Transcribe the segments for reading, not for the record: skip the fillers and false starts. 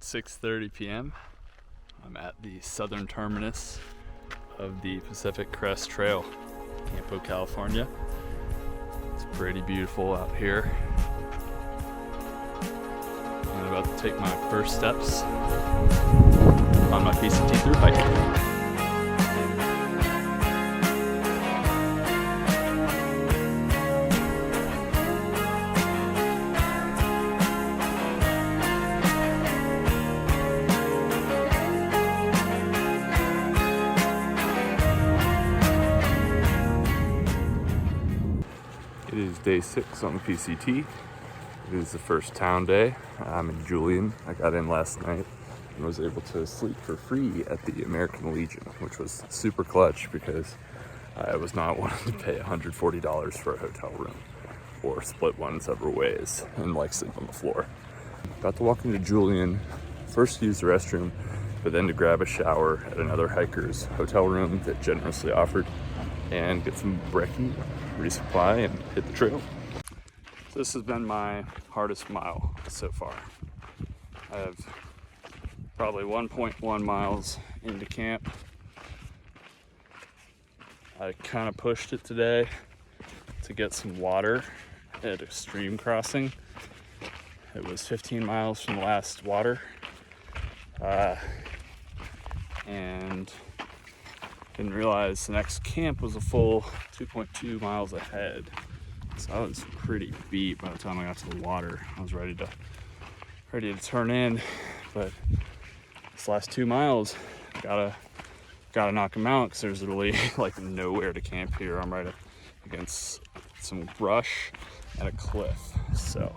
6:30 p.m. I'm at the southern terminus of the Pacific Crest Trail, Campo, California. It's pretty beautiful out here. I'm about to take my first steps on my PCT Thru-Hike. It is day 6 on the PCT. It is the first town day. I'm in Julian. I got in last night and was able to sleep for free at the American Legion, which was super clutch because I was not wanting to pay $140 for a hotel room or split one several ways and like sleep on the floor. About to walk into Julian, first to use the restroom, but then to grab a shower at another hiker's hotel room that generously offered and get some brekkie, resupply, and hit the trail. So this has been my hardest mile so far. I have probably 1.1 miles into camp. I kind of pushed it today to get some water at a stream crossing. It was 15 miles from the last water. And didn't realize the next camp was a full 2.2 miles ahead. So I was pretty beat by the time I got to the water. I was ready to turn in, but this last 2 miles, gotta knock them out because there's literally like nowhere to camp here. I'm right up against some brush and a cliff. So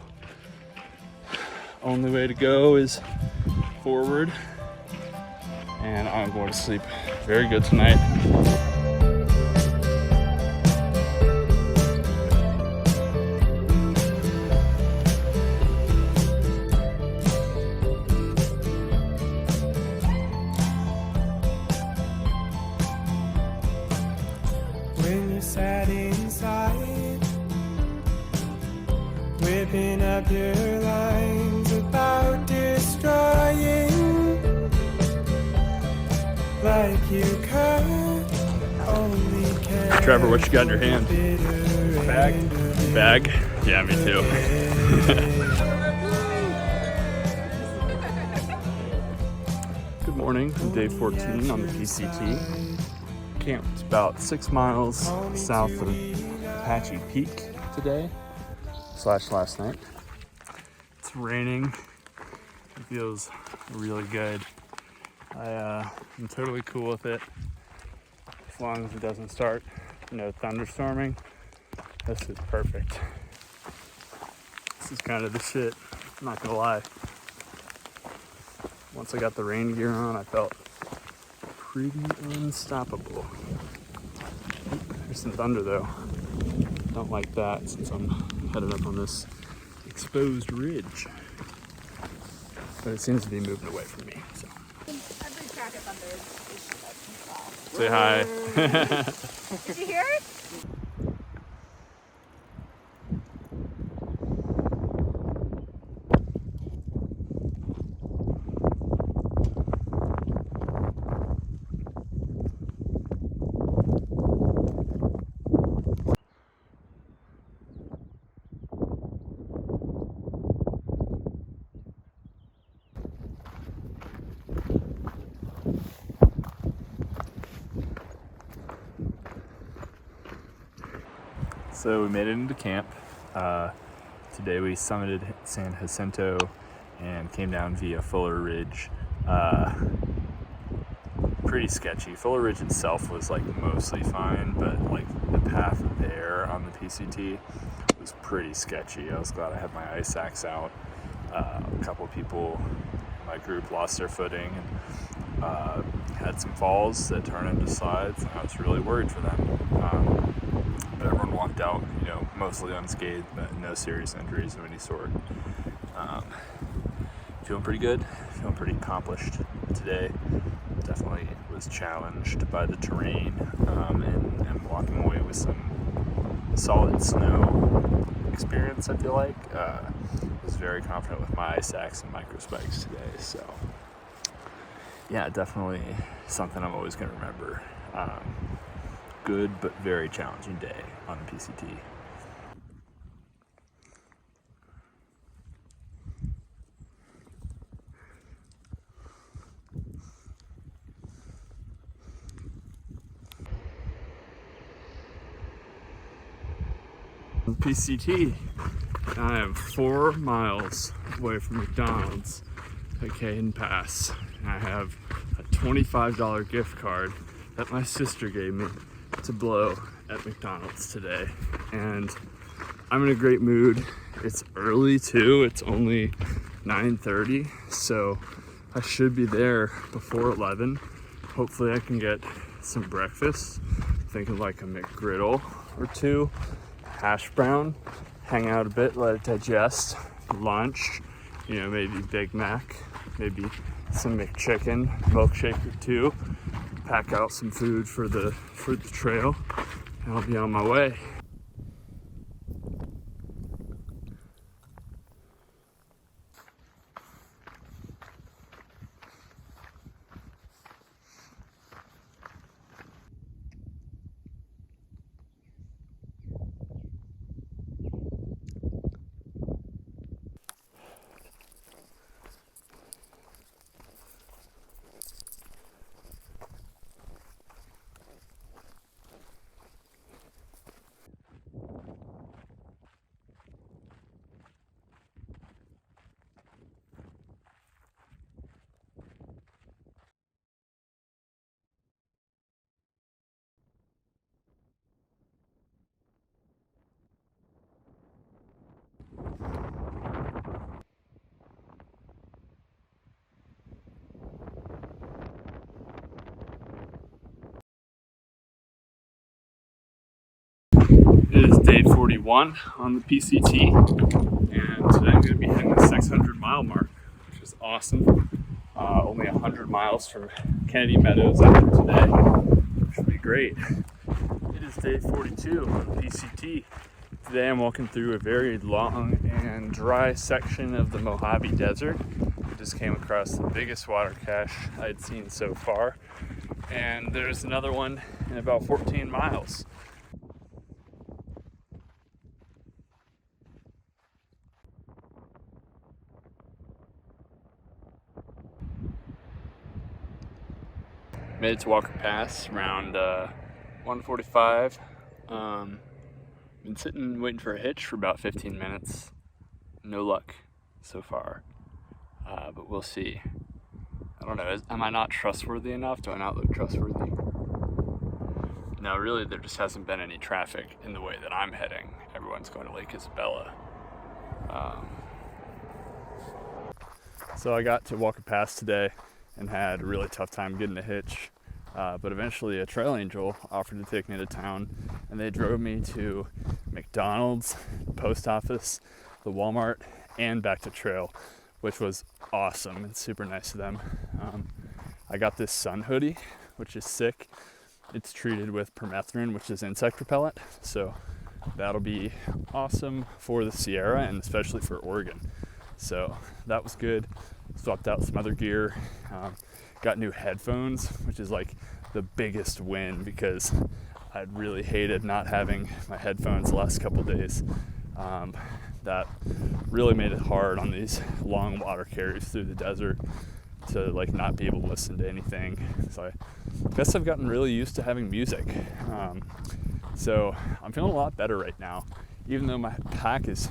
only way to go is forward. And I'm going to sleep very good tonight. When you sat inside, whipping up your lines about destroying. Like you could only care. Trevor, what you got in your hand? Bag? Yeah, me too. Good morning, day 14 on the PCT. Camped about 6 miles south of Apache Peak today, / last night. It's raining. It feels really good. I'm totally cool with it as long as it doesn't start, thunderstorming. This is perfect. This is kind of the shit, I'm not gonna lie. Once I got the rain gear on, I felt pretty unstoppable. There's some thunder though. Don't like that since I'm headed up on this exposed ridge. But it seems to be moving away from me, so. Say hi. Did you hear it? So we made it into camp. Today we summited San Jacinto and came down via Fuller Ridge. Pretty sketchy. Fuller Ridge itself was like mostly fine, but like the path there on the PCT was pretty sketchy. I was glad I had my ice axe out. A couple of people in my group lost their footing and had some falls that turned into slides, and I was really worried for them. But everyone walked out, mostly unscathed, but no serious injuries of any sort. Feeling pretty good, feeling pretty accomplished today. Definitely was challenged by the terrain and walking away with some solid snow experience, I feel like. Was very confident with my ice axe and micro spikes today, so yeah, definitely something I'm always going to remember. Good but very challenging day on the PCT. PCT, I am 4 miles away from McDonald's at Caden Pass. I have a $25 gift card that my sister gave me to blow at McDonald's today, and I'm in a great mood. It's early too, it's only 9:30, so I should be there before 11. Hopefully I can get some breakfast, thinking like a McGriddle or two, hash brown, hang out a bit, let it digest. Lunch, maybe Big Mac, maybe some McChicken, milkshake or two, pack out some food for the trail, and I'll be on my way. It is day 41 on the PCT, and today I'm going to be hitting the 600 mile mark, which is awesome. Only 100 miles from Kennedy Meadows after today, which will be great. It is day 42 on the PCT. Today I'm walking through a very long and dry section of the Mojave Desert. I just came across the biggest water cache I'd seen so far, and there's another one in about 14 miles. Made it to Walker Pass around 1:45. Been sitting waiting for a hitch for about 15 minutes. No luck so far, but we'll see. I don't know, am I not trustworthy enough? Do I not look trustworthy? No, really, there just hasn't been any traffic in the way that I'm heading. Everyone's going to Lake Isabella. So I got to Walker Pass today and had a really tough time getting a hitch. But eventually a trail angel offered to take me to town, and they drove me to McDonald's, the post office, the Walmart, and back to trail, which was awesome and super nice of them. I got this sun hoodie, which is sick. It's treated with permethrin, which is insect repellent, so that'll be awesome for the Sierra and especially for Oregon. So that was good. Swapped out some other gear. Got new headphones, which is like the biggest win because I'd really hated not having my headphones the last couple days. That really made it hard on these long water carries through the desert to like not be able to listen to anything. So I guess I've gotten really used to having music. So I'm feeling a lot better right now, even though my pack is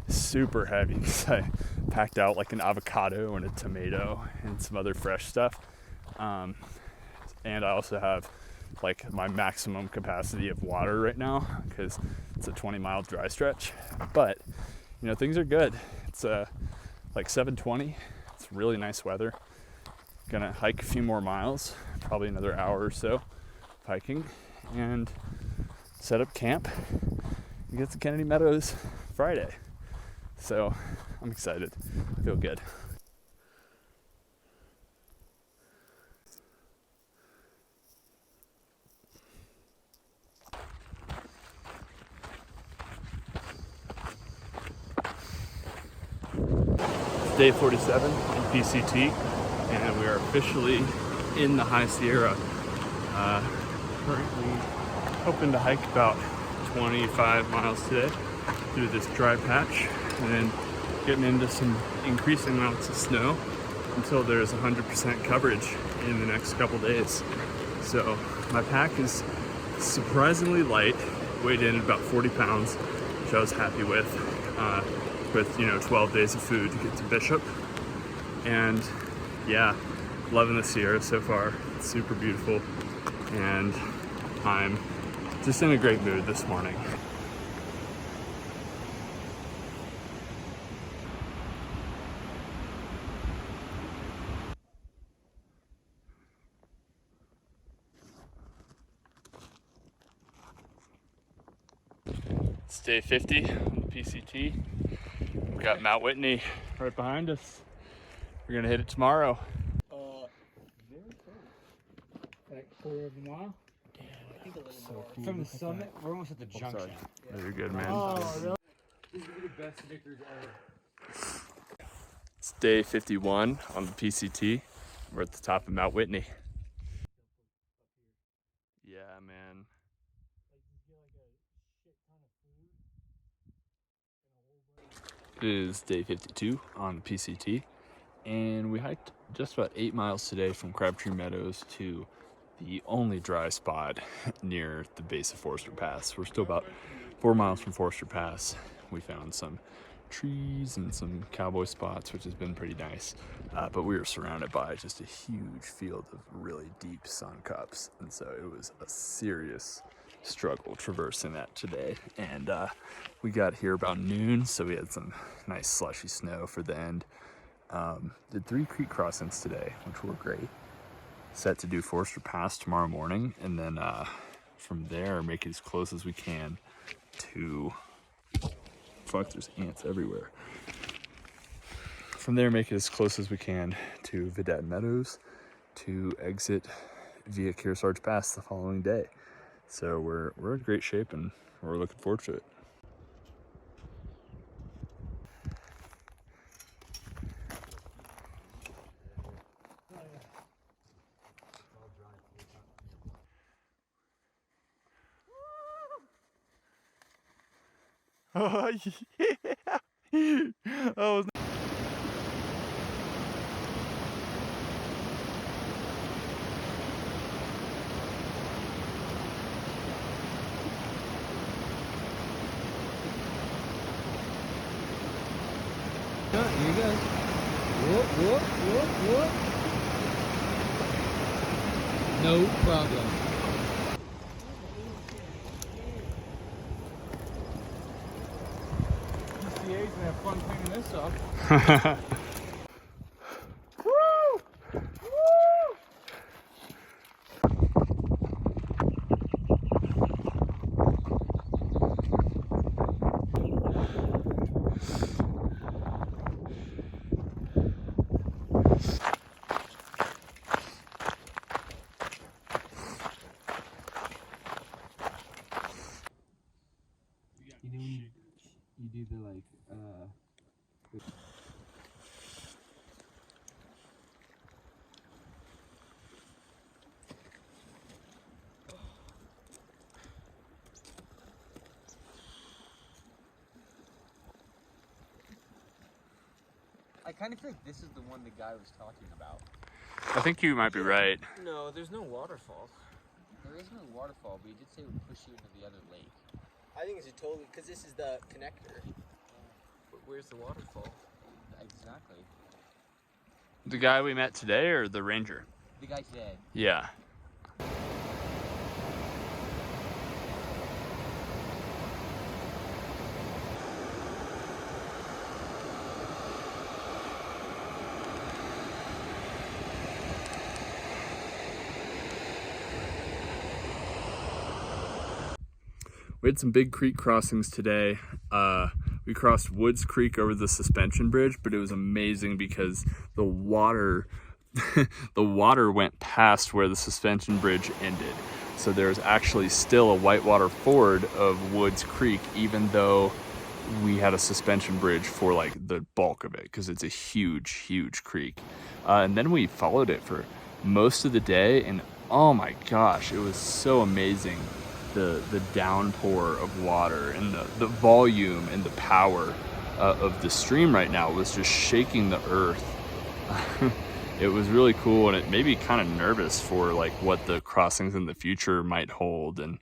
super heavy because I packed out like an avocado and a tomato and some other fresh stuff. And I also have like my maximum capacity of water right now because it's a 20-mile dry stretch. But things are good. It's like 7:20. It's really nice weather. Gonna hike a few more miles, probably another hour or so of hiking, and set up camp and get to Kennedy Meadows Friday. So I'm excited. I feel good. day 47 on PCT, and we are officially in the High Sierra. Currently hoping to hike about 25 miles today through this dry patch, and then getting into some increasing amounts of snow until there's 100% coverage in the next couple days. So my pack is surprisingly light, weighed in at about 40 pounds, which I was happy with 12 days of food to get to Bishop. And yeah, loving the Sierra so far. It's super beautiful, and I'm just in a great mood this morning. It's day 50 on the PCT. We've got Mount Whitney right behind us. We're gonna hit it tomorrow. Very close. Like quarter of a mile? Yeah, I think a little more. Cool. From the summit, we're almost at the junction. Very good, man. Oh, really? These are the best Snickers ever. It's day 51 on the PCT. We're at the top of Mount Whitney. Yeah, man. It is day 52 on the PCT, and we hiked just about 8 miles today from Crabtree Meadows to the only dry spot near the base of Forester Pass. We're still about 4 miles from Forester Pass. We found some trees and some cowboy spots, which has been pretty nice, but we were surrounded by just a huge field of really deep sun cups, and so it was a serious struggle traversing that today. And we got here about noon, so we had some nice slushy snow for the end. Did 3 creek crossings today, which were great. Set to do Forester Pass tomorrow morning, and then from there make it as close as we can to there's ants everywhere. From there, make it as close as we can to Vidette Meadows to exit via Kearsarge Pass the following day. So we're in great shape, and we're looking forward to it. Oh yeah! Oh. Here you go. Whoop, whoop, whoop, whoop. No problem. PCA's gonna have fun cleaning this up. You know when you do the like I kind of feel like this is the one the guy was talking about. I think you might be right. No, there's no waterfall. There is no waterfall, but he did say it would push you into the other lake. I think it's a totally, because this is the connector. But where's the waterfall? Exactly. The guy we met today, or the ranger? The guy today. Yeah. We had some big creek crossings today. We crossed Woods Creek over the suspension bridge, but it was amazing because the water the water went past where the suspension bridge ended. So there's actually still a whitewater ford of Woods Creek, even though we had a suspension bridge for like the bulk of it because it's a huge creek. And then we followed it for most of the day, and oh my gosh, it was so amazing. The downpour of water and the volume and the power of the stream right now was just shaking the earth. It was really cool, and it made me kind of nervous for like what the crossings in the future might hold, and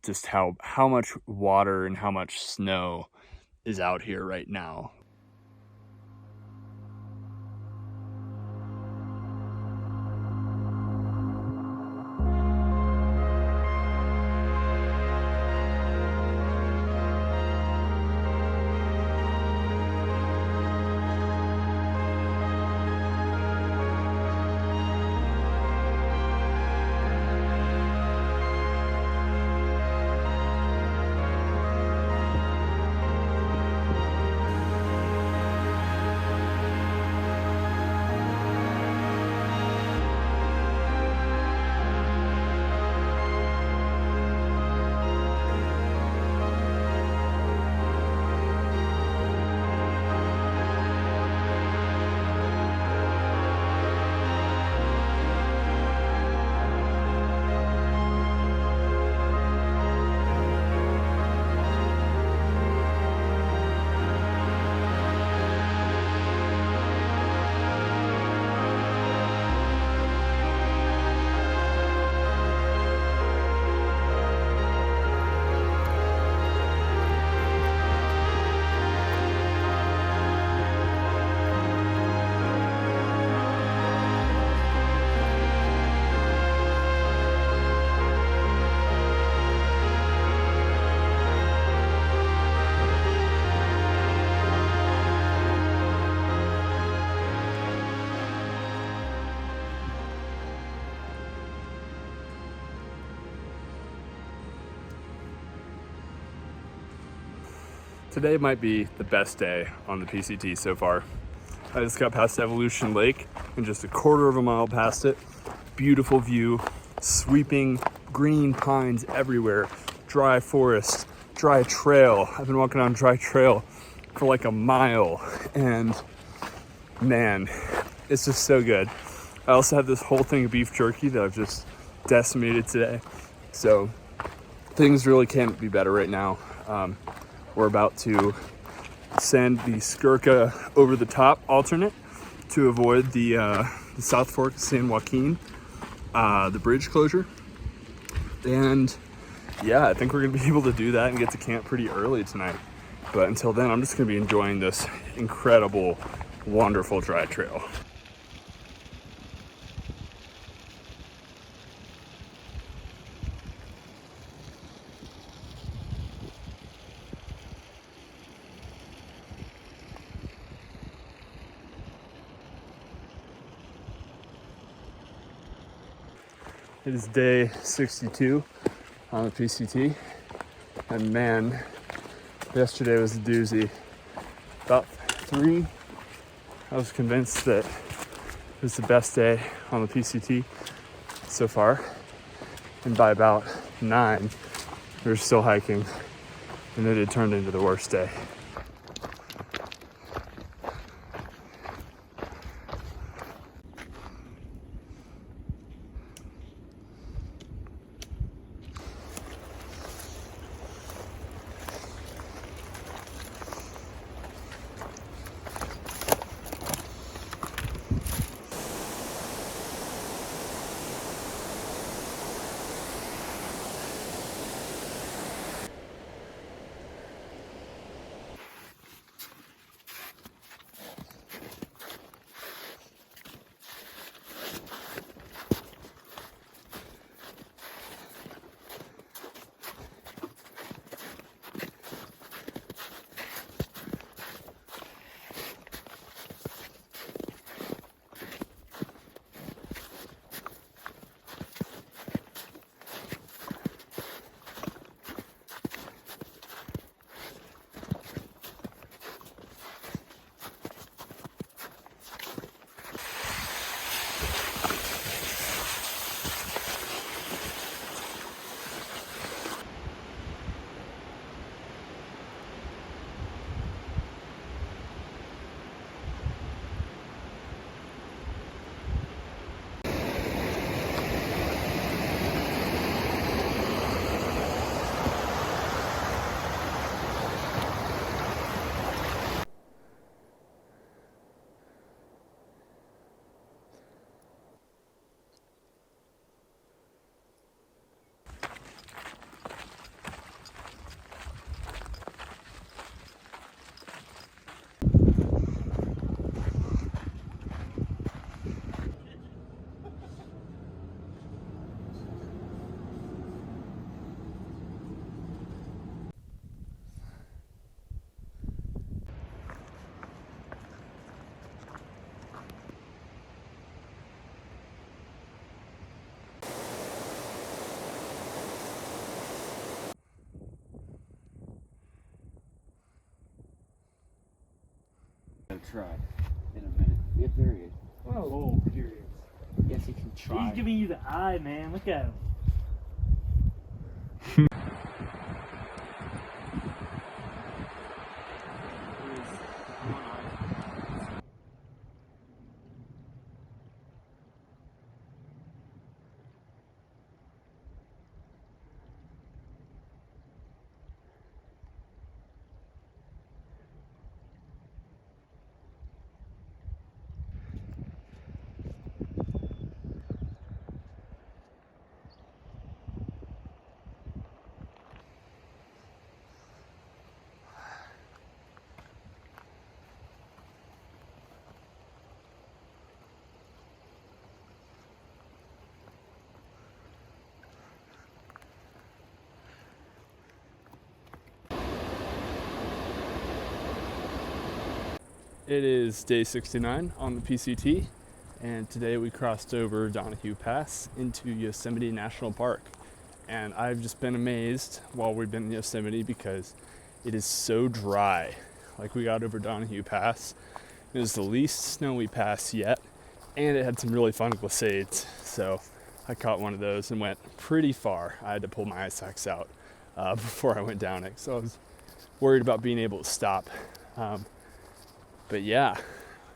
just how much water and how much snow is out here right now. Today might be the best day on the PCT so far. I just got past Evolution Lake and just a quarter of a mile past it. Beautiful view, sweeping green pines everywhere, dry forest, dry trail. I've been walking on dry trail for like a mile, and man, it's just so good. I also have this whole thing of beef jerky that I've just decimated today. So things really can't be better right now. We're about to send the Skirka over the top alternate to avoid the South Fork of San Joaquin, the bridge closure. And yeah, I think we're gonna be able to do that and get to camp pretty early tonight. But until then, I'm just gonna be enjoying this incredible, wonderful dry trail. It is day 62 on the PCT, and man, yesterday was a doozy. About 3, I was convinced that it was the best day on the PCT so far, and by about 9, we were still hiking, and it had turned into the worst day. try in a minute. Yeah, period. Whoa, period. Yes, you can try. He's giving you the eye, man. Look at him. It is day 69 on the PCT, and today we crossed over Donahue Pass into Yosemite National Park. And I've just been amazed while we've been in Yosemite because it is so dry. Like, we got over Donahue Pass, it was the least snowy pass yet, and it had some really fun glissades. So I caught one of those and went pretty far. I had to pull my ice axe out before I went down it, so I was worried about being able to stop. But yeah,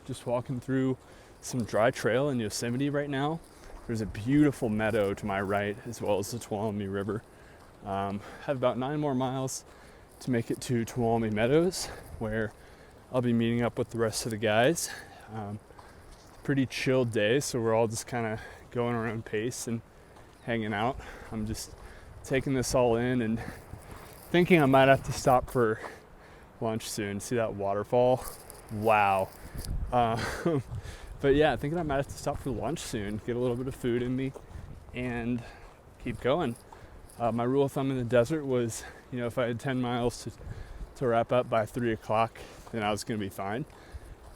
just walking through some dry trail in Yosemite right now. There's a beautiful meadow to my right, as well as the Tuolumne River. Have about 9 more miles to make it to Tuolumne Meadows, where I'll be meeting up with the rest of the guys. Pretty chill day, so we're all just kind of going our own pace and hanging out. I'm just taking this all in and thinking I might have to stop for lunch soon. See that waterfall? Wow. But yeah, thinking I might have to stop for lunch soon, get a little bit of food in me, and keep going. My rule of thumb in the desert was, if I had 10 miles to wrap up by 3 o'clock, then I was going to be fine.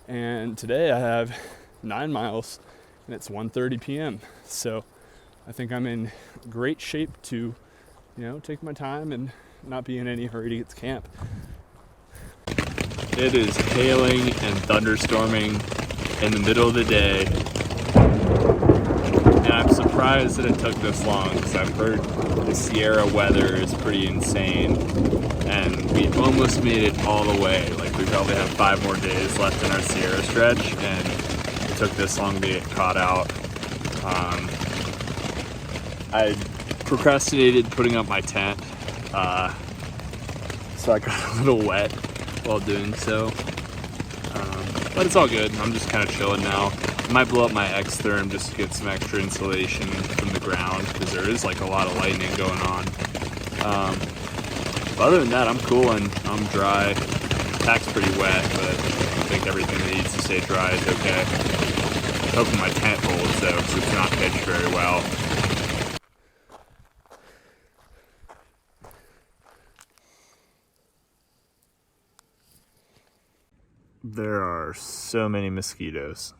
And today I have 9 miles, and it's 1:30 p.m. So I think I'm in great shape to, take my time and not be in any hurry to get to camp. It is hailing and thunderstorming in the middle of the day, and I'm surprised that it took this long because I've heard the Sierra weather is pretty insane, and we almost made it all the way. Like, we probably have 5 more days left in our Sierra stretch, and it took this long to get caught out. I procrastinated putting up my tent, so I got a little wet while doing so, but it's all good. I'm just kind of chilling now. I might blow up my X-Therm just to get some extra insulation from the ground, because there is like a lot of lightning going on. But other than that, I'm cool and I'm dry. Pack's pretty wet, but I think everything that needs to stay dry is okay. Hoping my tent holds though, because it's not pitched very well. There are so many mosquitoes.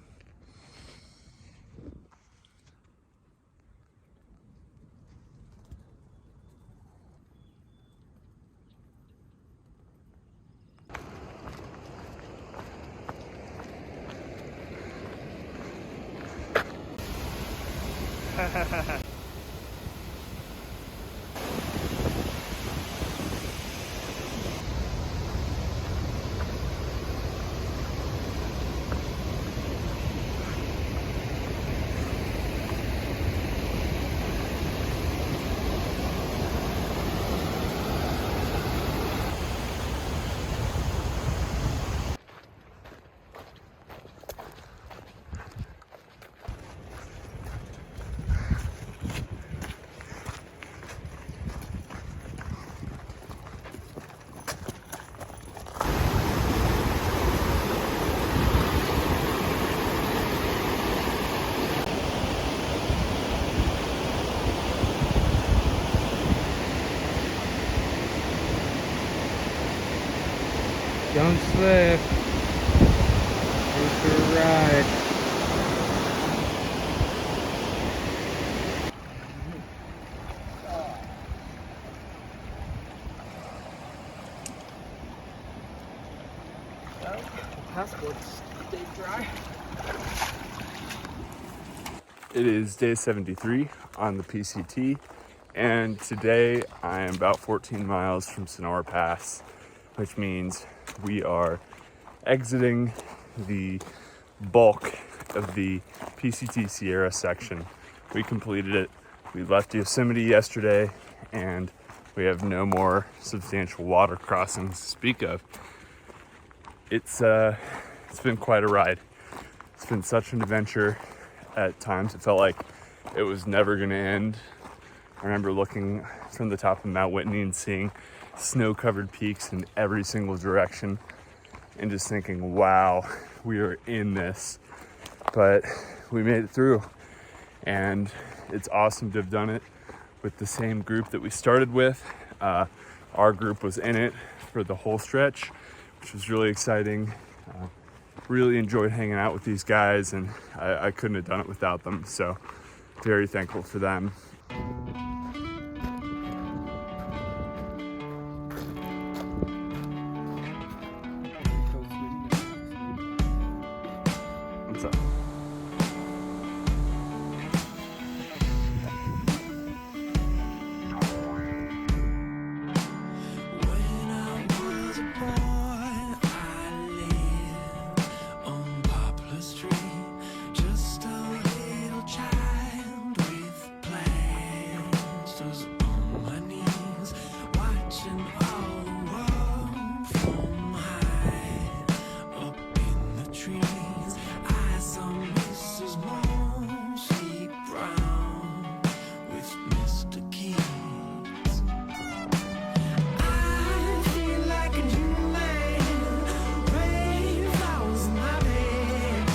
Don't slip. Go for a ride. Passports. It is day 73 on the PCT, and today I am about 14 miles from Sonora Pass, which means we are exiting the bulk of the PCT Sierra section. We completed it. We left Yosemite yesterday, and we have no more substantial water crossings to speak of. It's been quite a ride. It's been such an adventure. At times, it felt like it was never going to end. I remember looking from the top of Mount Whitney and seeing snow-covered peaks in every single direction, and just thinking, wow, we are in this. But we made it through, and it's awesome to have done it with the same group that we started with. Our group was in it for the whole stretch, which was really exciting. Really enjoyed hanging out with these guys, and I couldn't have done it without them, so very thankful for them. What's up? When I was a boy, I lived on Poplar Street, just a little child with plasters on my knees, watching all the world from high up in the trees. I saw Mrs. Mosley Brown with Mr. Keats. I feel like a new man, rainfalls in my bed,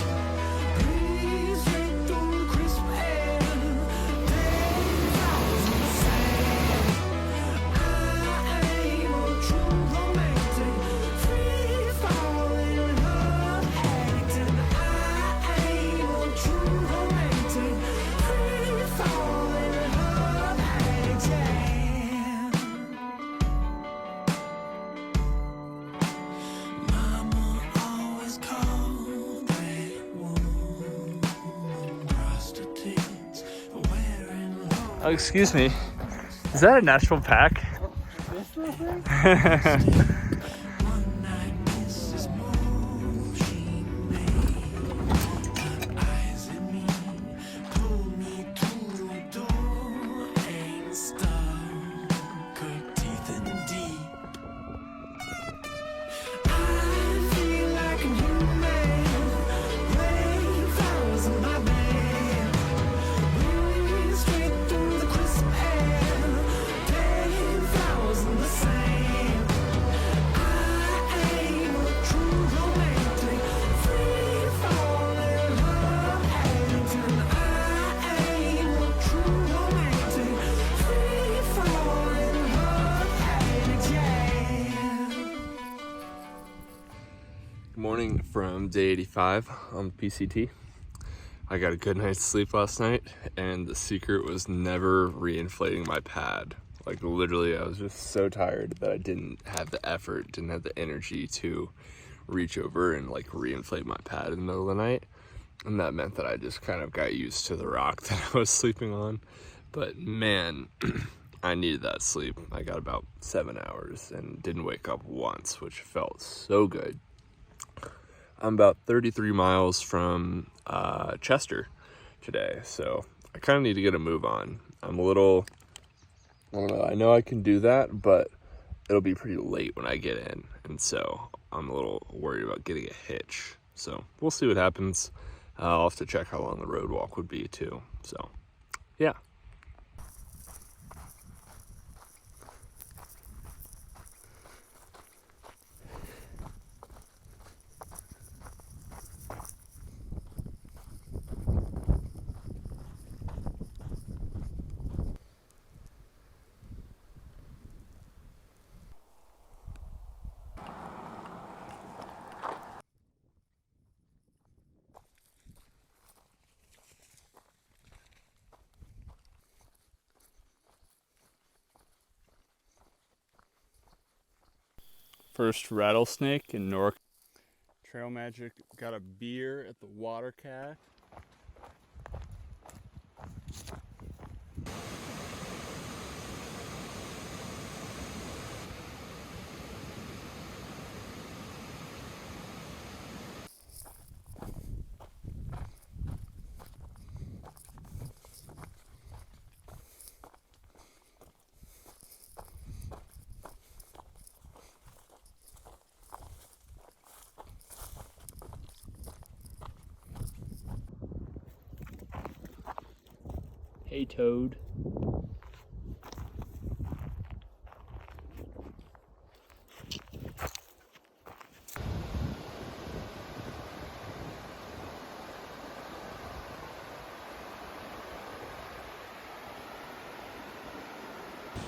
breeze straight through the crisp air, rainfalls in the sand. I am a true romantic, free falling love addict, and I am a true romantic, free falling love addict, yeah. Mama always called that woman prostitutes wearing long Oh, excuse me. Is that a natural pack? one night. Mrs. Mosley made eyes at me, pulled me to the door and stuck her teeth in deep. I feel like a new man, rainfalls in my bed, breeze straight through the crisp air, rainfalls in the sand. I am a true romantic, free falling love addict, and I am a true romantic, free falling love addict, yeah. Good morning from day 85 on the PCT. I got a good night's sleep last night, and the secret was never reinflating my pad. Like, literally, I was just so tired that I didn't have the effort, didn't have the energy to reach over and like reinflate my pad in the middle of the night. And that meant that I just kind of got used to the rock that I was sleeping on. But man, I needed that sleep. I got about 7 hours and didn't wake up once, which felt so good. I'm about 33 miles from Chester today, so I kind of need to get a move on. I'm a little, I don't know, I know I can do that, but it'll be pretty late when I get in, and so I'm a little worried about getting a hitch. So we'll see what happens. I'll have to check how long the road walk would be too. So yeah. First rattlesnake in NorCal. Trail Magic. Got a beer at the Water Cat. Hey, Toad.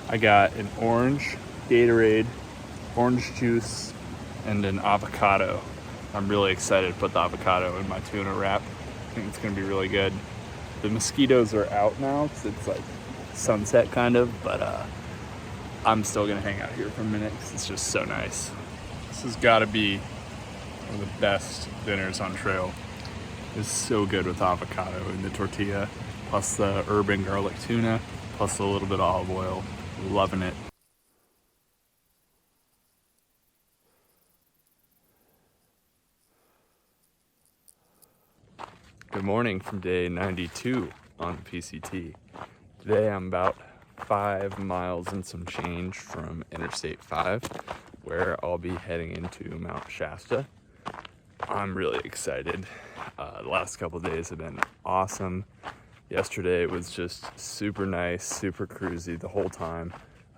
I got an orange Gatorade, orange juice, and an avocado. I'm really excited to put the avocado in my tuna wrap. I think it's gonna be really good. The mosquitoes are out now because it's like sunset kind of, but I'm still gonna hang out here for a minute because it's just so nice. This has gotta be one of the best dinners on trail. It's so good with avocado and the tortilla, plus the herb and garlic tuna, plus a little bit of olive oil. Loving it. Good morning from day 92 on PCT. Today I'm about 5 miles and some change from Interstate 5, where I'll be heading into Mount Shasta. I'm really excited. The last couple of days have been awesome. Yesterday was just super nice, super cruisy the whole time.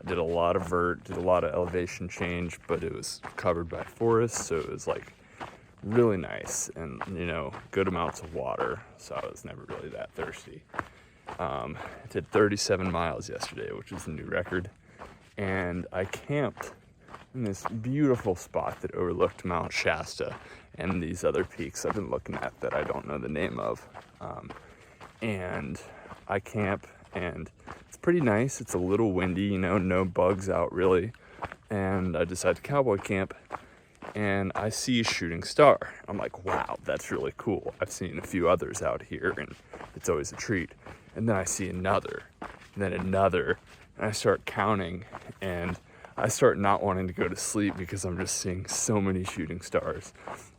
I did a lot of vert, did a lot of elevation change, but it was covered by forest, so it was like really nice and, you know, good amounts of water, so I was never really that thirsty. I did 37 miles yesterday, which is a new record, and I camped in this beautiful spot that overlooked Mount Shasta and these other peaks I've been looking at that I don't know the name of. And I camp, and it's pretty nice. It's a little windy, you know, no bugs out really, and I decided to cowboy camp, and I see a shooting star. I'm like, wow, that's really cool. I've seen a few others out here, and it's always a treat. And then I see another, and then another, and I start counting, and I start not wanting to go to sleep because I'm just seeing so many shooting stars.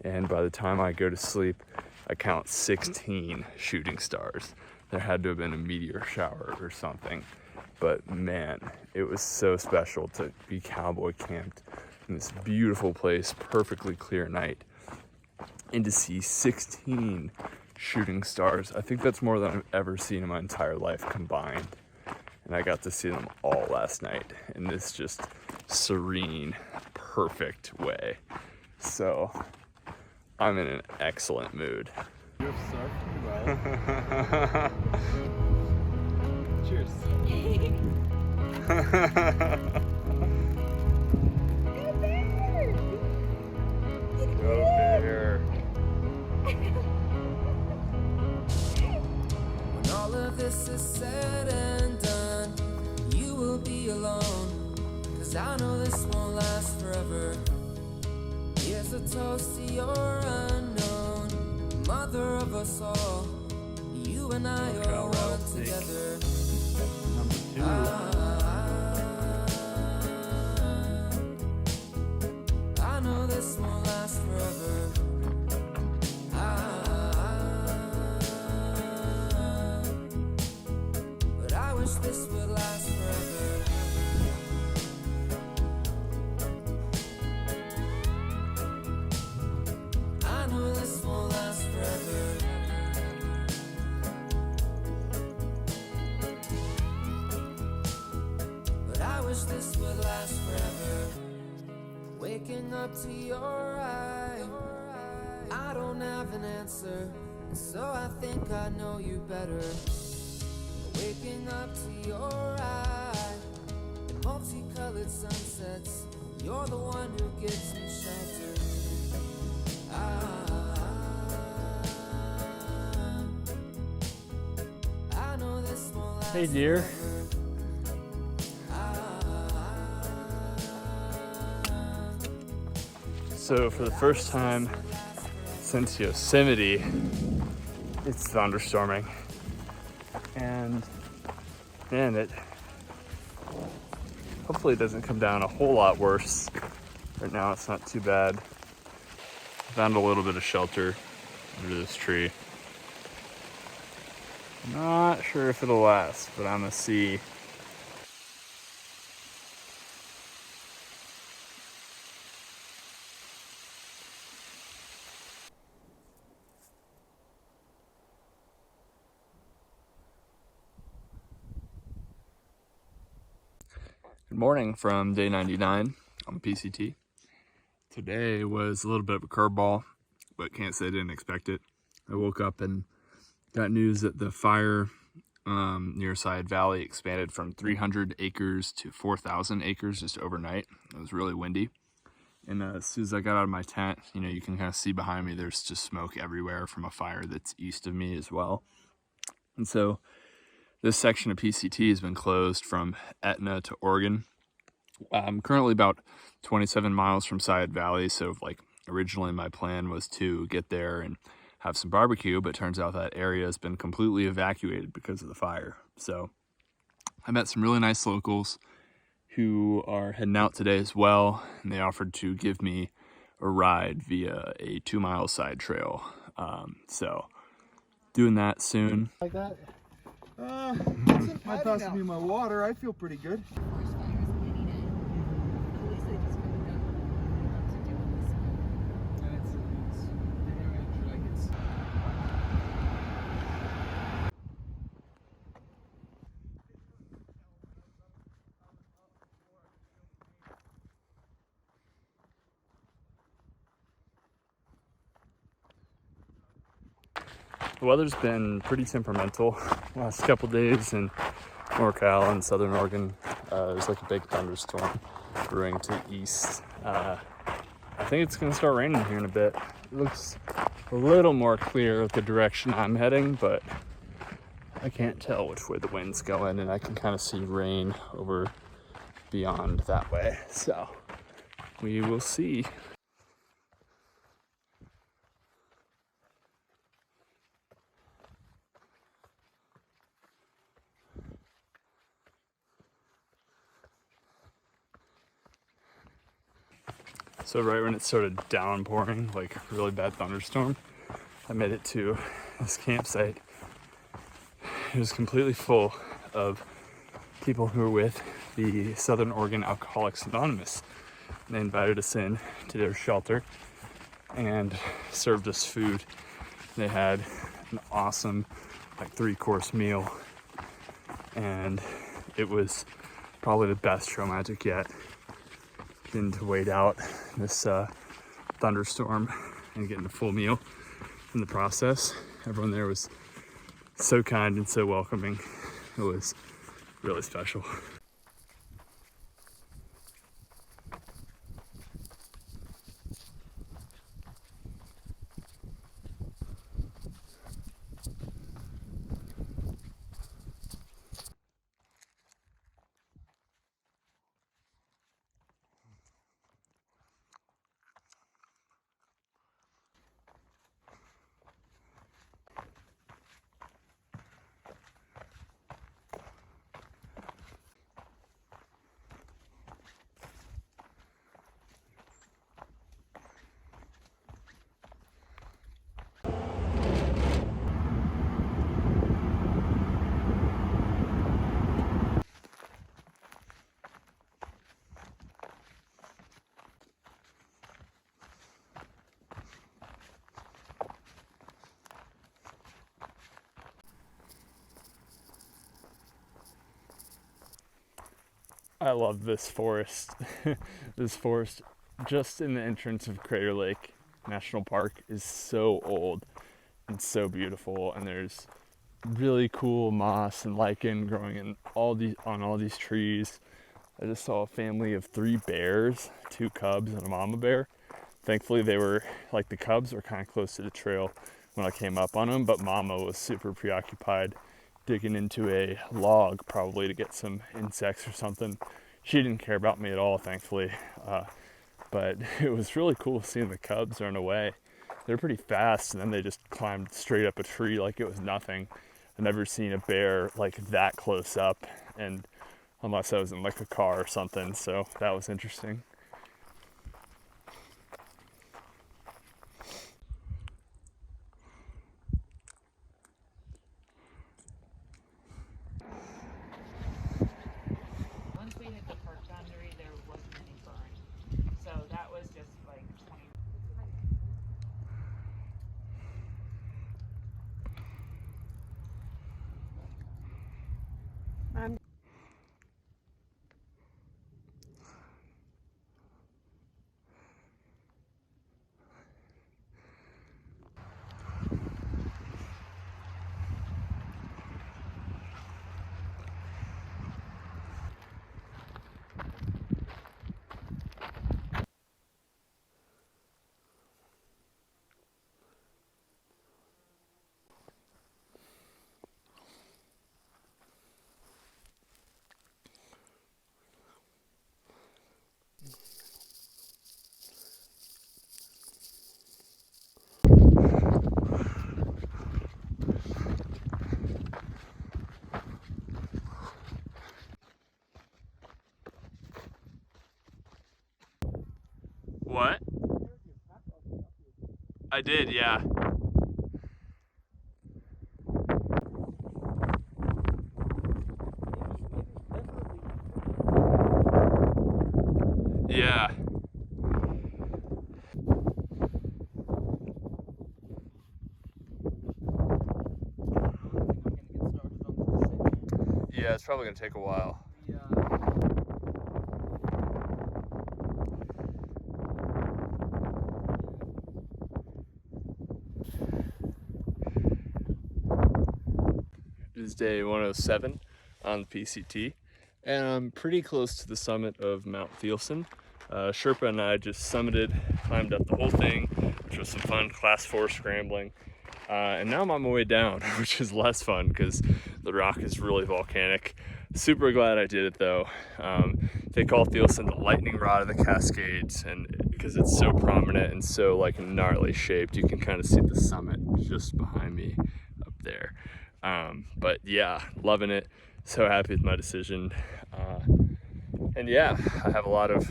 And by the time I go to sleep, I count 16 shooting stars. There had to have been a meteor shower or something. But man, it was so special to be cowboy camped in this beautiful place, perfectly clear night, and to see 16 shooting stars. I think that's more than I've ever seen in my entire life combined. And I got to see them all last night in this just serene, perfect way. So I'm in an excellent mood. You have surfed well. Cheers. Go bear. When all of this is said and done, you will be alone. 'Cause I know this won't last forever. Here's a toast to your unknown, mother of us all. You and I are one together. Number 2. I know this won't last forever. But I wish this would last forever. I know this won't last forever. But I wish this would last forever. Waking up to your eye, I don't have an answer, so I think I know you better. Waking up to your eye, in multicolored sunsets, you're the one who gives me shelter. I know this won't last. Hey, dear. So for the first time since Yosemite, it's thunderstorming. And man, it hopefully it doesn't come down a whole lot worse. Right now it's not too bad. Found a little bit of shelter under this tree. Not sure if it'll last, but I'm gonna see. Good morning from day 99 on the PCT. Today was a little bit of a curveball, but can't say I didn't expect it. I woke up and got news that the fire near Side Valley expanded from 300 acres to 4,000 acres just overnight. It was really windy. And as soon as I got out of my tent, you can kind of see behind me, there's just smoke everywhere from a fire that's east of me as well. And so this section of PCT has been closed from Etna to Oregon. I'm currently about 27 miles from Side Valley, so originally my plan was to get there and have some barbecue, but it turns out that area has been completely evacuated because of the fire. So I met some really nice locals who are heading out today as well, and they offered to give me a ride via a 2-mile side trail. So doing that soon. Like that? My pass me my water. I feel pretty good. The weather's been pretty temperamental last couple days in NorCal and Southern Oregon. There's a big thunderstorm brewing to the east. I think it's gonna start raining here in a bit. It looks a little more clear the direction I'm heading, but I can't tell which way the wind's going, and I can kind of see rain over beyond that way. So we will see. So right when it started downpouring, a really bad thunderstorm, I made it to this campsite. It was completely full of people who were with the Southern Oregon Alcoholics Anonymous. And they invited us in to their shelter and served us food. They had an awesome 3-course meal, and it was probably the best trail magic yet. Getting to wait out this thunderstorm and getting a full meal in the process. Everyone there was so kind and so welcoming. It was really special. I love this forest. This forest just in the entrance of Crater Lake National Park is so old and so beautiful, and there's really cool moss and lichen growing on all these trees. I just saw a family of 3 bears, 2 cubs and a mama bear. Thankfully the cubs were kind of close to the trail when I came up on them, but mama was super preoccupied digging into a log probably to get some insects or something. She didn't care about me at all, thankfully, but it was really cool seeing the cubs run away. they're pretty fast, and then they just climbed straight up a tree like it was nothing. I've never seen a bear like that close up, and unless I was in like a car or something, so that was interesting. Once we hit the park boundary, there wasn't any burn. So that was just like 20. What? I did, yeah. Yeah. Yeah, it's probably gonna take a while. It is day 107 on the PCT, and I'm pretty close to the summit of Mount Thielsen. Sherpa and I just summited, climbed up the whole thing, which was some fun class 4 scrambling. And now I'm on my way down, which is less fun because the rock is really volcanic. Super glad I did it though. They call Thielsen the lightning rod of the Cascades, and because it's so prominent and so like gnarly shaped, you can kind of see the summit just behind me up there. But yeah, loving it. So happy with my decision. And yeah, I have a lot of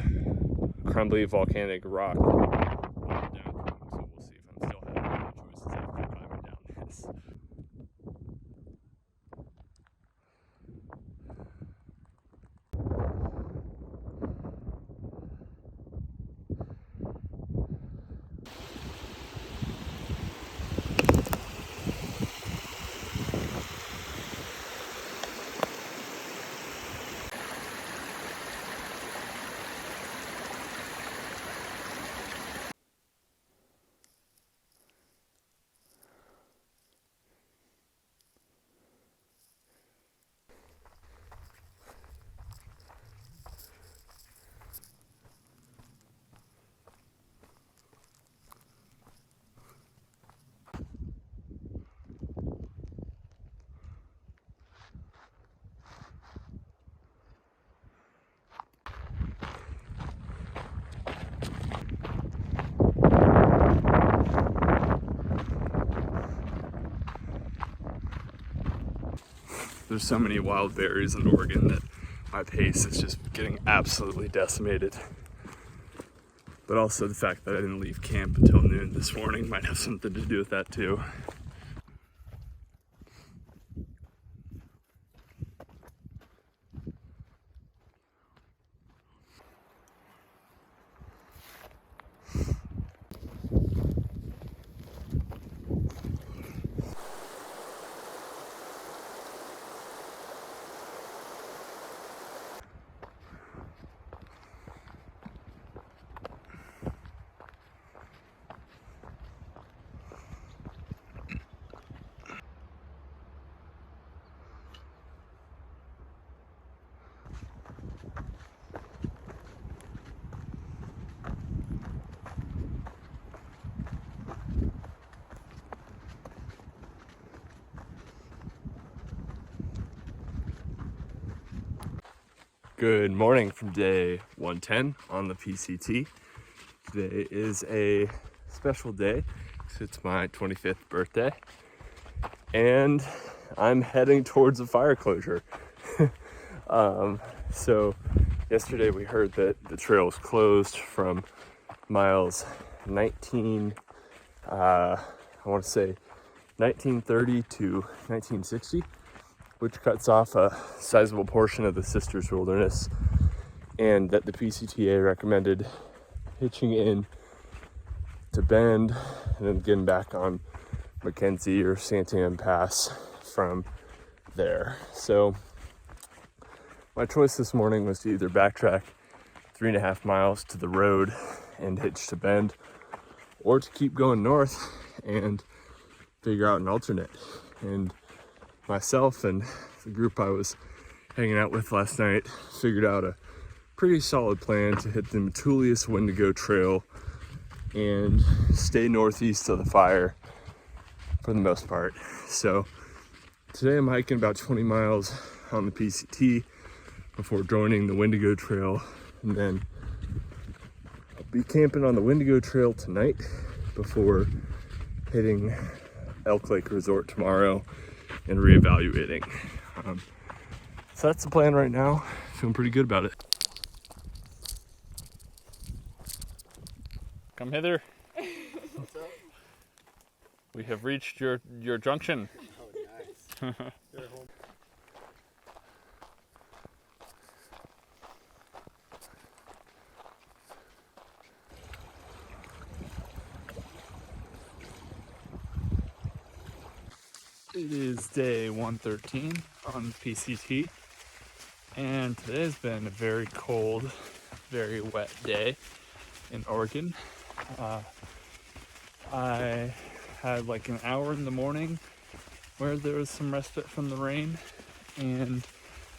crumbly volcanic rock. So we'll see if I'm still having any choices after climbing down this. There's so many wild berries in Oregon that my pace is just getting absolutely decimated. But also the fact that I didn't leave camp until noon this morning might have something to do with that too. Good morning from day 110 on the PCT. Today is a special day. It's my 25th birthday, and I'm heading towards a fire closure. So yesterday we heard that the trail was closed from miles 19, I want to say 1930 to 1960, which cuts off a sizable portion of the Sisters Wilderness, and that the PCTA recommended hitching in to Bend and then getting back on Mackenzie or Santan Pass from there. So my choice this morning was to either backtrack 3.5 miles to the road and hitch to Bend, or to keep going north and figure out an alternate. And myself and the group I was hanging out with last night figured out a pretty solid plan to hit the Metolius Wendigo Trail and stay northeast of the fire for the most part. So today I'm hiking about 20 miles on the PCT before joining the Wendigo Trail, and then I'll be camping on the Wendigo Trail tonight before hitting Elk Lake Resort tomorrow and reevaluating. So that's the plan right now. Feeling pretty good about it. Come hither. What's up? We have reached your junction. Oh, nice. You're home. It is day 113 on the PCT, and today has been a very cold, very wet day in Oregon. I had like an hour in the morning where there was some respite from the rain, and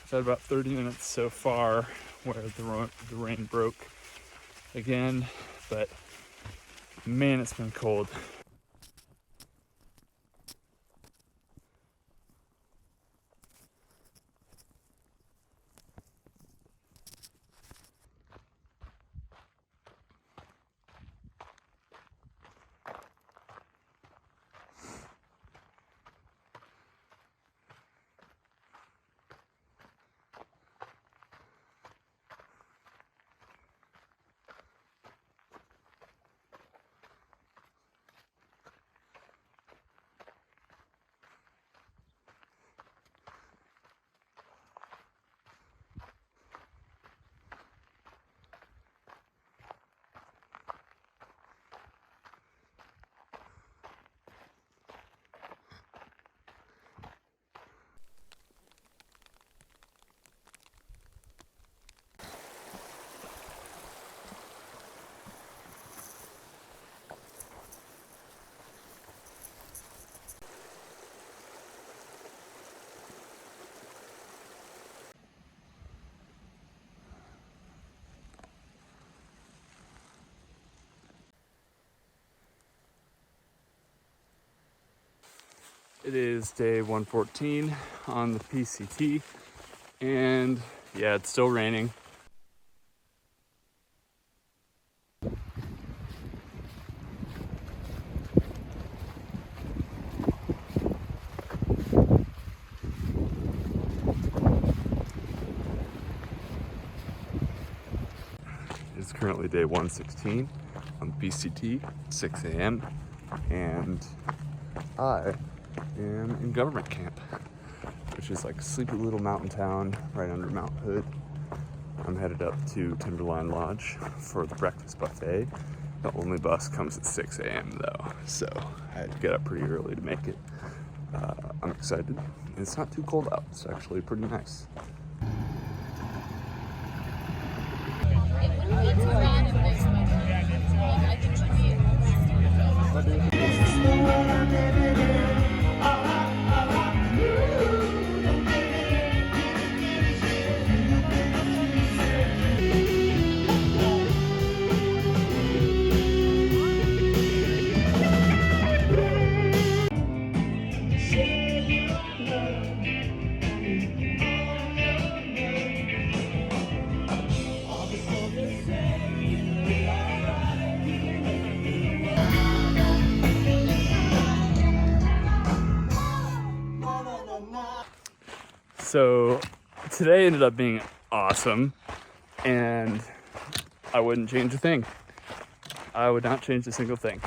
I've had about 30 minutes so far where the rain broke again, but man, it's been cold. It is day 114 on the PCT, and yeah, it's still raining. It's currently day 116 on the PCT, 6 a.m., and I am in government camp, which is like a sleepy little mountain town right under Mount Hood. I'm headed up to Timberline Lodge for the breakfast buffet. The only bus comes at 6 a.m. though, so I had to get up pretty early to make it. I'm excited. It's not too cold out. It's actually pretty nice. So today ended up being awesome, and I wouldn't change a thing. I would not change a single thing.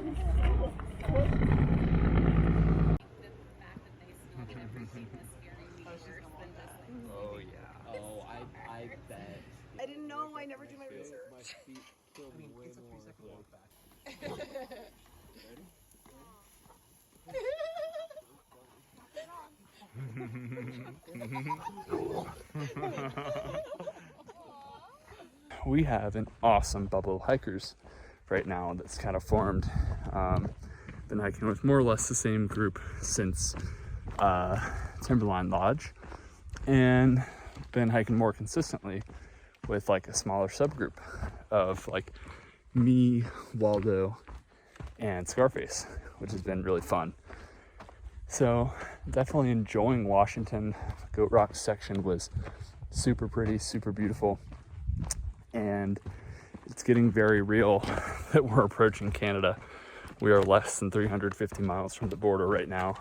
Oh yeah. Oh, I bet. I didn't know. I never do my research. My feet kill me way more. We have an awesome bubble of hikers right now that's kind of formed. Been hiking with more or less the same group since Timberline Lodge, and been hiking more consistently with like a smaller subgroup of like me, Waldo, and Scarface, which has been really fun. So definitely enjoying Washington. Goat Rock section was super pretty, super beautiful, and it's getting very real that we're approaching Canada. We are less than 350 miles from the border right now,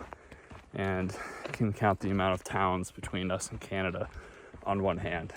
and can count the amount of towns between us and Canada on one hand.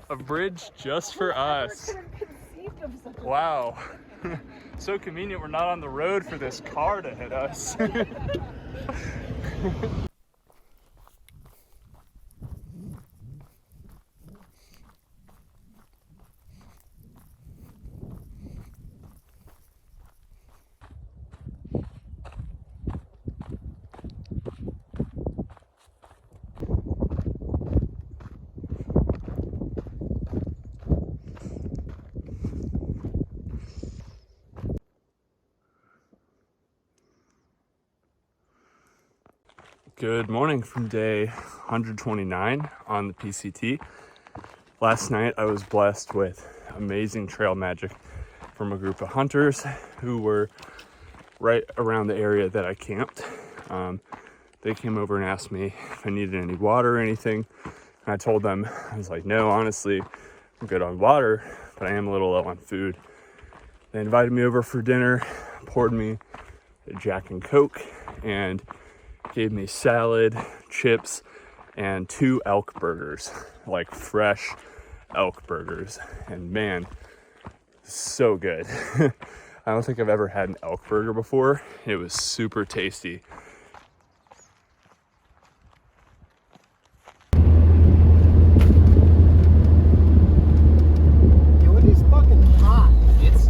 A bridge just for us. Wow. So convenient we're not on the road for this car to hit us. Good morning from day 129 on the PCT. Last night I was blessed with amazing trail magic from a group of hunters who were right around the area that I camped. They came over and asked me if I needed any water or anything. And I told them, I was like, no, honestly, I'm good on water, but I am a little low on food. They invited me over for dinner, poured me a Jack and Coke, and gave me salad, chips, and 2 elk burgers, like fresh elk burgers. And man, so good. I don't think I've ever had an elk burger before. It was super tasty. Yo, it is fucking hot. It's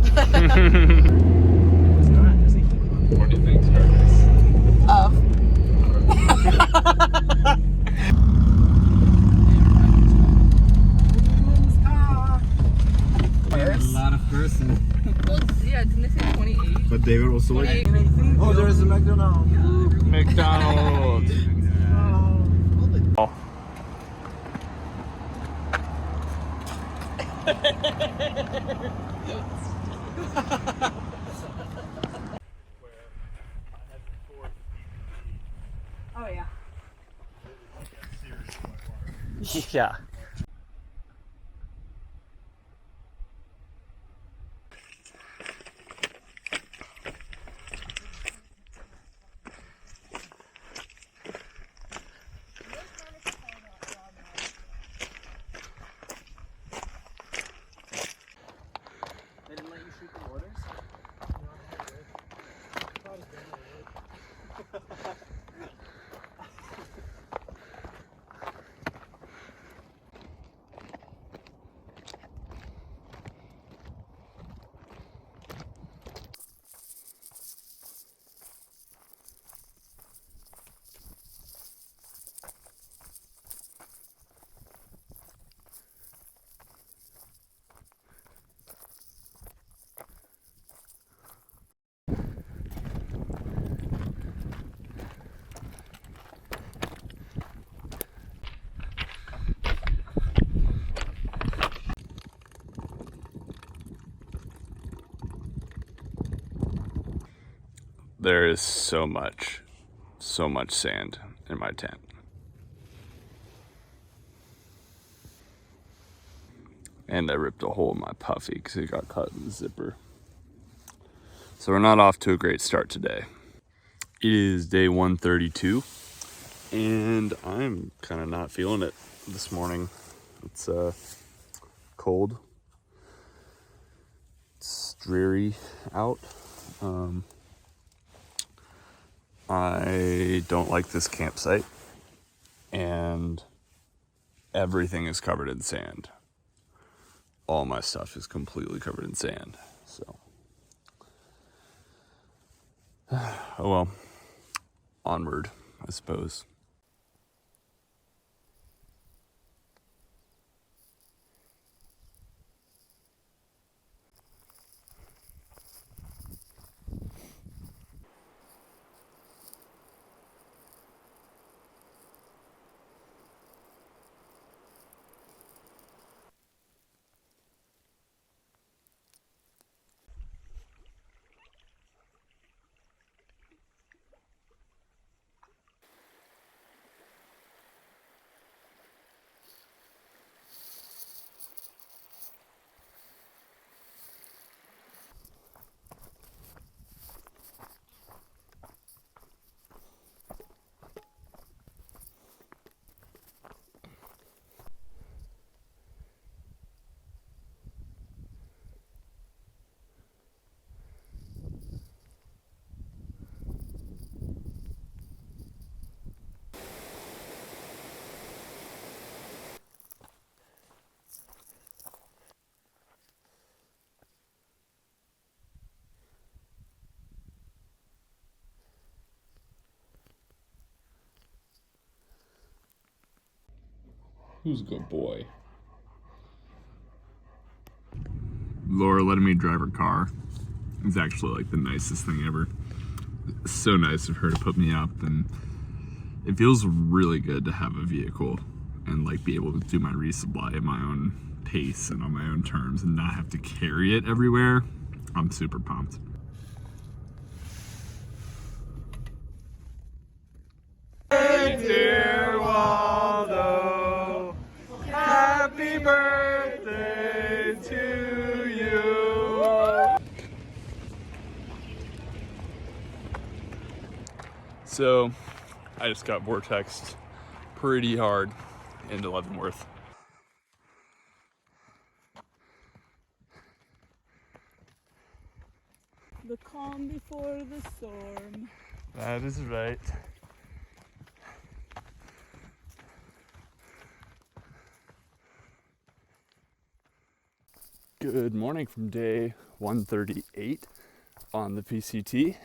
What do you think, Scarface? a lot of person. Well, yeah, didn't they say 28? But David also like. Oh, there is a McDonald's. McDonald's. Oh. Oh, yeah. Yeah. They didn't let you shoot the orders? There is so much sand in my tent. And I ripped a hole in my puffy because it got caught in the zipper. So we're not off to a great start today. It is day 132, and I'm kind of not feeling it this morning. It's cold. It's dreary out. I don't like this campsite, and everything is covered in sand. All my stuff is completely covered in sand, so. Oh well, onward, I suppose. Who's a good boy? Laura letting me drive her car is actually like the nicest thing ever. It's so nice of her to put me up, and it feels really good to have a vehicle and like be able to do my resupply at my own pace and on my own terms and not have to carry it everywhere. I'm super pumped. Hey dear Waldo, happy birthday to you. So I just got vortexed pretty hard into Leavenworth. The calm before the storm. That is right. Good morning from day 138 on the PCT.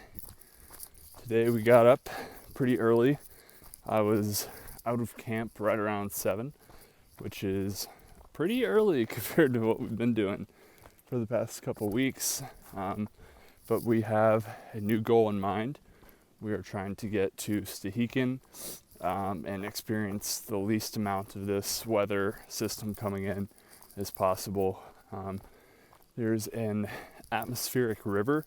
Today we got up pretty early. I was out of camp right around 7, which is pretty early compared to what we've been doing for the past couple weeks. But we have a new goal in mind. We are trying to get to Thru-Hike and experience the least amount of this weather system coming in as possible. There's an atmospheric river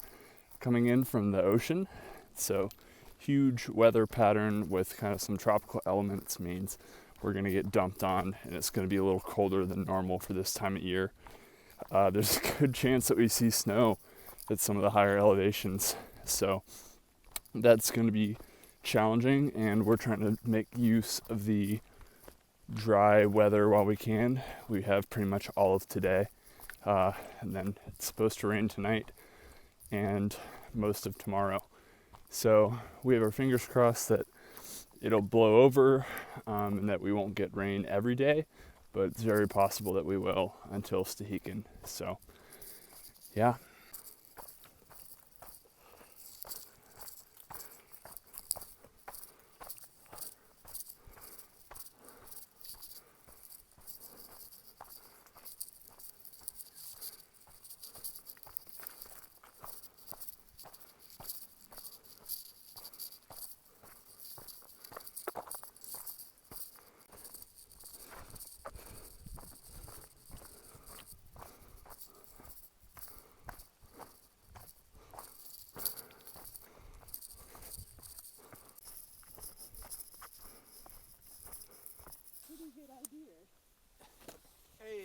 coming in from the ocean, so huge weather pattern with kind of some tropical elements means we're going to get dumped on, and it's going to be a little colder than normal for this time of year. There's a good chance that we see snow at some of the higher elevations, so that's going to be challenging, and we're trying to make use of the dry weather while we can. We have pretty much all of today, and then it's supposed to rain tonight and most of tomorrow. So we have our fingers crossed that it'll blow over and that we won't get rain every day, but it's very possible that we will until Thru-Hike. So yeah.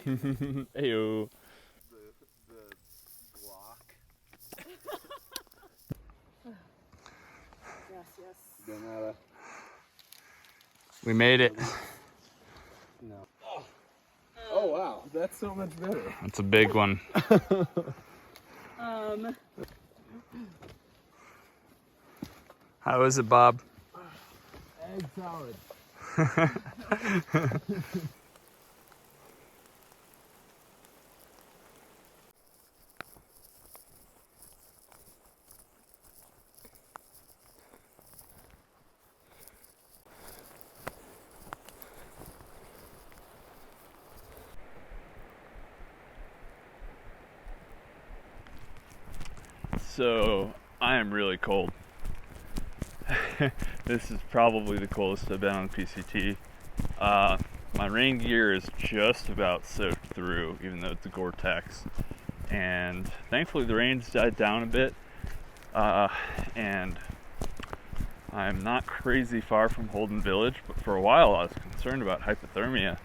Ayo. The block. Yes, yes. Granada. We made it. No. Oh wow, that's so much better. That's a big one. How is it, Bob? Egg salad. So, I am really cold. This is probably the coldest I've been on the PCT. My rain gear is just about soaked through, even though it's a Gore-Tex. And thankfully the rain's died down a bit. And I'm not crazy far from Holden Village, but for a while I was concerned about hypothermia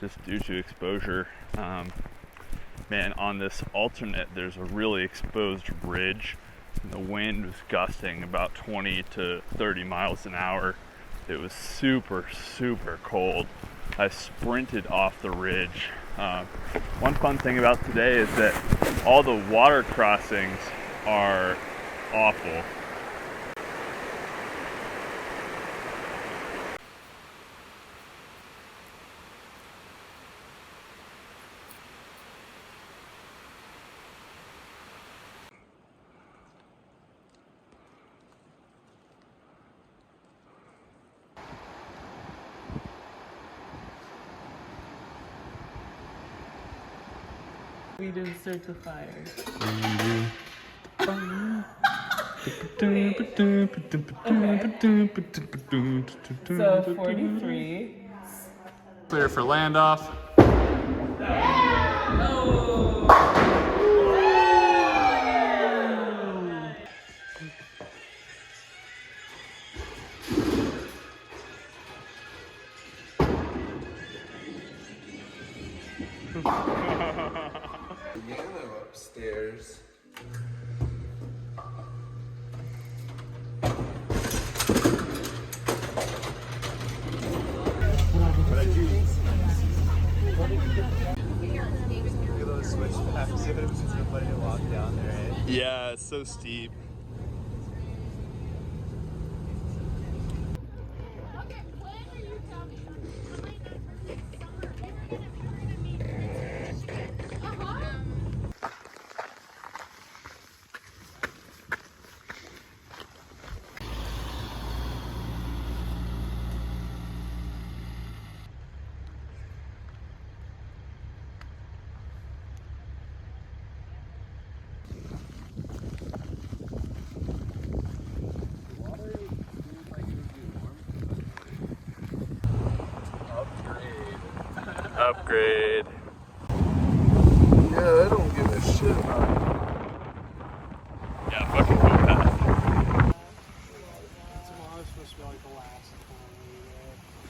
just due to exposure. Man, on this alternate, there's a really exposed ridge, and the wind was gusting about 20 to 30 miles an hour. It was super, super cold. I sprinted off the ridge. One fun thing about today is that all the water crossings are awful. We didn't start the fire. So 43. Clear for landoff. Piano upstairs. Yeah, it's so steep. Upgrade. Yeah, I don't give a shit about Yeah, fucking cool path. Tomorrow's supposed to be like the last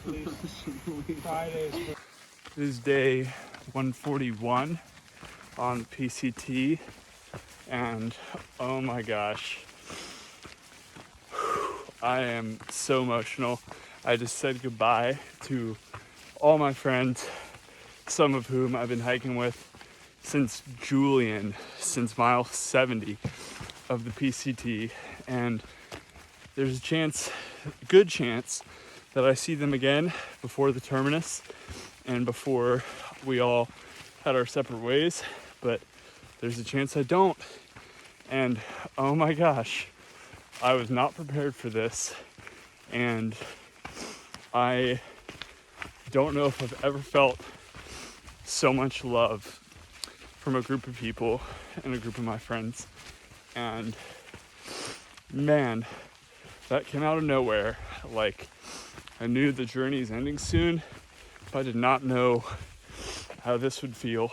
time we Fridays. It is day 141 on the PCT, and oh my gosh, I am so emotional. I just said goodbye to all my friends, some of whom I've been hiking with since Julian, since mile 70 of the PCT, and there's a good chance that I see them again before the terminus and before we all head our separate ways, but there's a chance I don't. And oh my gosh, I was not prepared for this, and I don't know if I've ever felt so much love from a group of people and a group of my friends. And man, that came out of nowhere. Like, I knew the journey is ending soon, but I did not know how this would feel.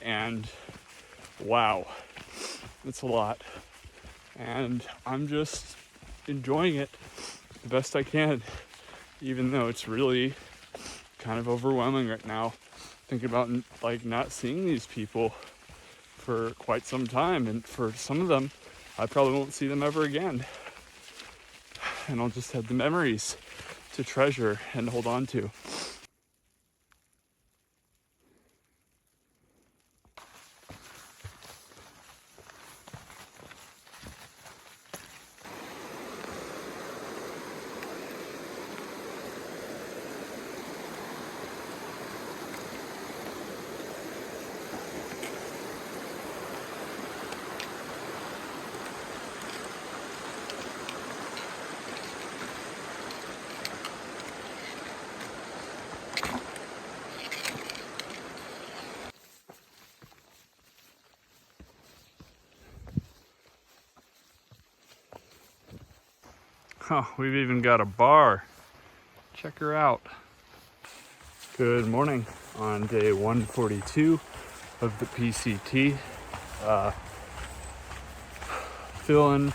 And wow, it's a lot. And I'm just enjoying it the best I can, even though it's really kind of overwhelming right now. thinking about like not seeing these people for quite some time, and for some of them I probably won't see them ever again, and I'll just have the memories to treasure and hold on to. Oh, we've even got a bar. Check her out. Good morning on day 142 of the PCT. Feeling a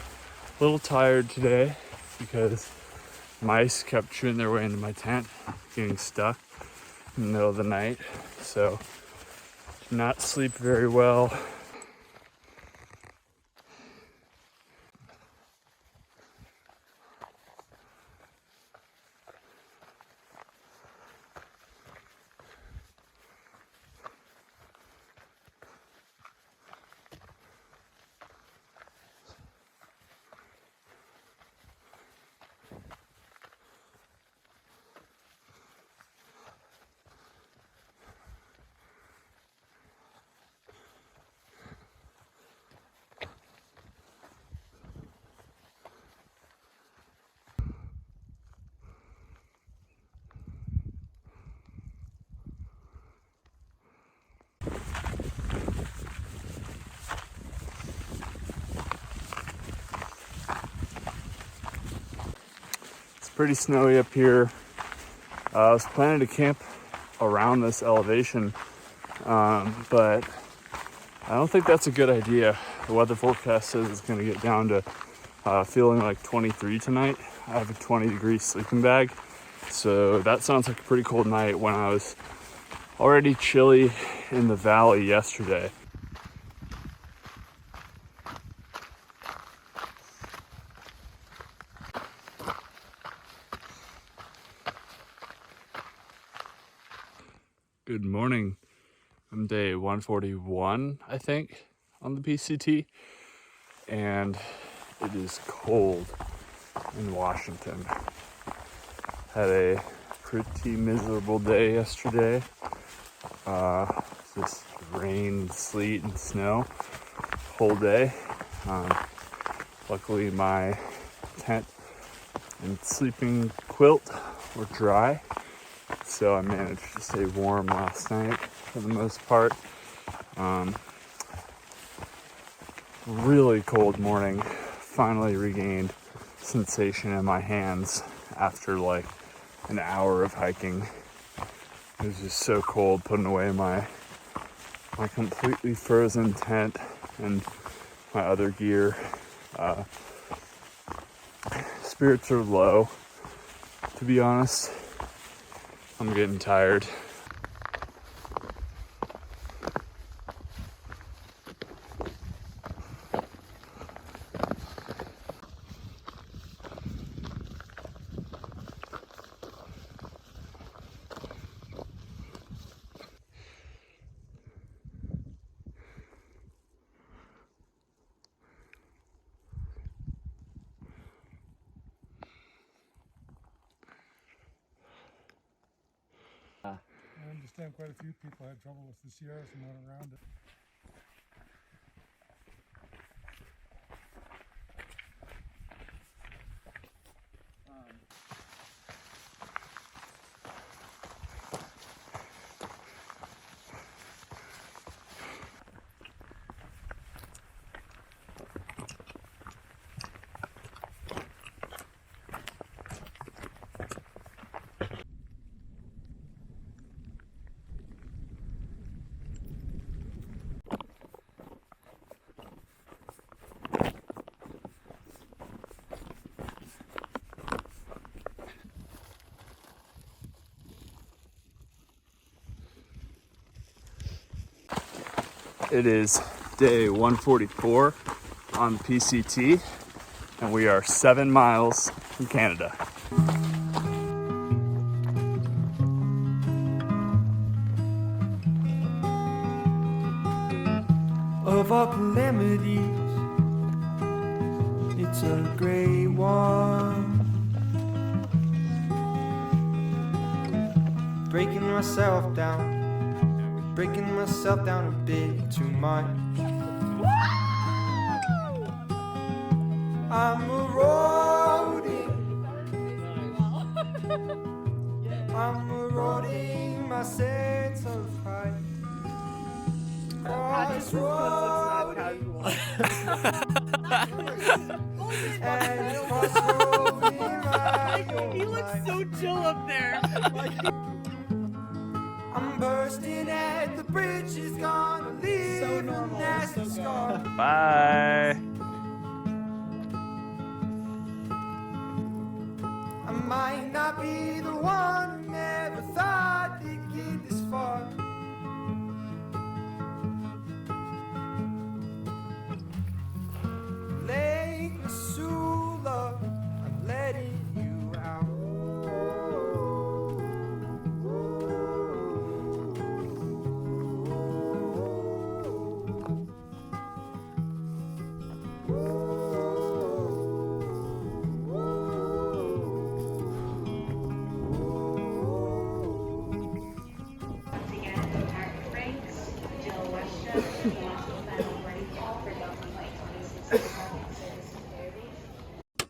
little tired today because mice kept chewing their way into my tent, getting stuck in the middle of the night. So, did not sleep very well. Pretty snowy up here. I was planning to camp around this elevation, but I don't think that's a good idea. The weather forecast says it's going to get down to feeling like 23 tonight. I have a 20-degree sleeping bag, so that sounds like a pretty cold night when I was already chilly in the valley yesterday. Good morning. I'm day 141, I think, on the PCT, and it is cold in Washington. Had a pretty miserable day yesterday. Just rain, sleet, and snow whole day. Luckily, my tent and sleeping quilt were dry, so I managed to stay warm last night for the most part. Really cold morning. Finally regained sensation in my hands after like an hour of hiking. It was just so cold putting away my completely frozen tent and my other gear. Spirits are low, to be honest. I'm getting tired. I understand quite a few people had trouble with the Sierras and went around it. It is day 144 on the PCT, and we are 7 miles from Canada. Of all calamities, it's a great one. Breaking myself down a bit too much. I'm eroding my sense of height. Crossroading and crossroading my He looks so chill up there. I'm bursting at the bridge, is gonna leave a nasty scar. Bye.